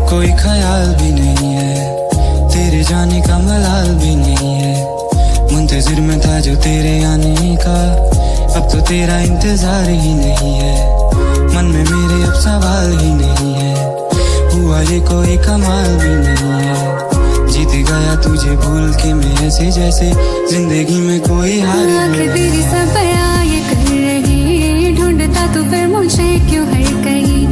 कोई ख्याल भी नहीं है, तेरे जाने का मलाल भी नहीं है। मुंतजिर में था जो तेरे आने का, अब तो तेरा इंतजार ही नहीं है। मन में मेरे अब सवाल ही नहीं है, हुआ ये कोई कमाल भी नहीं है। जीत गया तुझे भूल के मैं ऐसे जैसे जिंदगी में कोई हार नहीं है। तेरी सब बयां ये कर रही, ढूंढता तू फिर मुझे क्यों हर कहीं।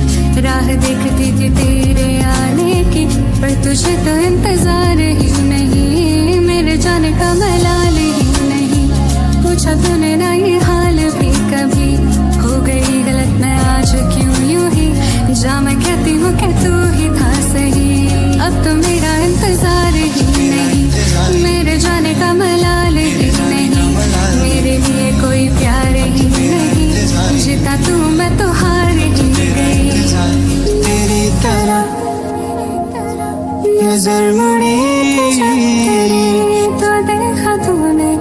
राह देखती थी तेरे आने की, पर तुझे तो इंतजार ही नहीं। मेरे जाने का मलाल ही नहीं, पूछा तूने ना ये हाल भी कभी। हो गई गलत मैं आज क्यों यूं ही, जा मैं कहती हूँ कि तू ही था सही। अब तो मेरा इंतजार ही नहीं, मेरे जाने का मलाल ही नहीं। मेरे लिए कोई प्यार ही नहीं, जीता तू मैं तो हार ही गई। तेरी तरह नजर मुड़ी तो देखा तूने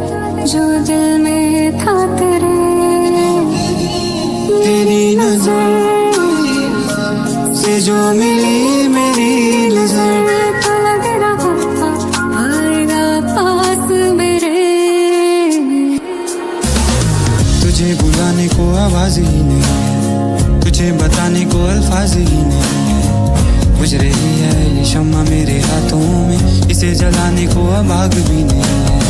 जो दिल में था तेरे। तेरी नजर से जो मिली मेरी नजर, तो लग रहा आएगा पास मेरे। तुझे बुलाने को आवाज ही नहीं है, तुझे बताने को अल्फाज ही नहीं है। बुझ रही है ये शम्मा मेरे हाथों में, इसे जलाने को अब आग भी नहीं है।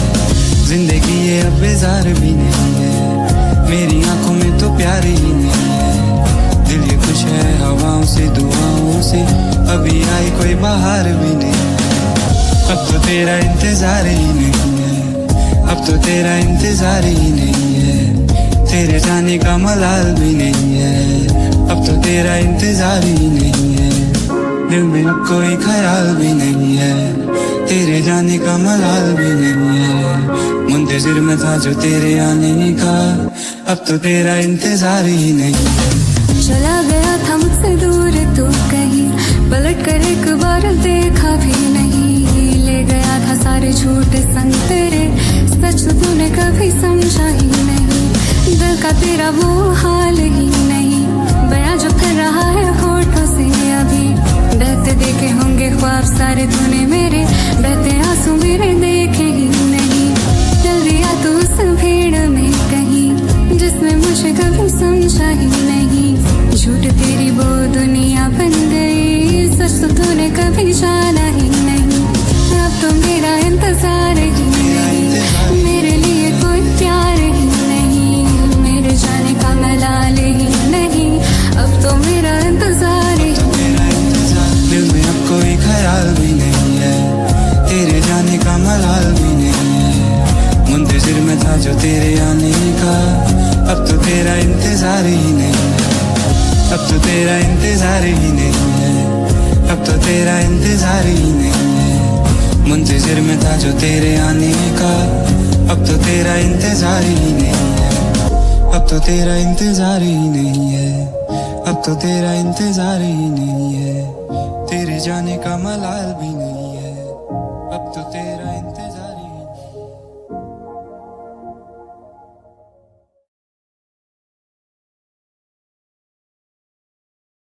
जिंदगी ये अब बेजार भी नहीं है, मेरी आंखों में तो प्यार ही नहीं है। दिल ये खुश है हवाओं से दुआओं से, अभी आई कोई बाहर भी नहीं है। अब तो तेरा इंतजार ही नहीं है, अब तो तेरा इंतजार ही नहीं है। तेरे जाने का मलाल भी नहीं है, अब तो तेरा इंतजार ही नहीं है। दिल में अब कोई ख्याल भी नहीं है, तेरे जाने का मलाल भी नहीं है। मुंतजिर में था जो तेरे आने का, अब तो तेरा इंतजार ही नहीं है। चला गया था मुझसे दूर तू कहीं, पलट कर एक बार देखा भी नहीं। ले गया था सारे झूठ संग तेरे, सच तूने कभी समझा ही नहीं। दिल का तेरा वो हाल ही नहीं, बयां जो कर रहा है होठों से अभी। बहते देखे होंगे ख्वाब सारे तूने मेरे, बहते आंसू मेरे देखे ही नहीं। चल दिया तू उस भीड़ में कहीं, जिसमें मुझे कभी समझा ही नहीं। झूठ तेरी वो दुनिया बन गई, सच तो तूने कभी जाना ही नहीं। अब तो मेरा इंतजार ही नहीं, मेरे लिए कोई प्यार ही नहीं। मेरे जाने का मलाल ही नहीं, अब तो मेरा इंतजार ही नहीं। दिल में अब कोई ख्याल भी नहीं है, तेरे जाने का मलाल भी नहीं है। मुंतजिर में था जो तेरे आने का, अब तो तेरा इंतजार ही नहीं है। अब तो तेरा इंतजार ही नहीं है, अब तो तेरा इंतजार ही नहीं है। मुंतजिर में था जो तेरे आने का, अब तो तेरा इंतजार ही नहीं है। अब तो तेरा इंतजार ही नहीं है, अब तो तेरा इंतजार ही नहीं है। तेरे जाने का मलाल भी नहीं।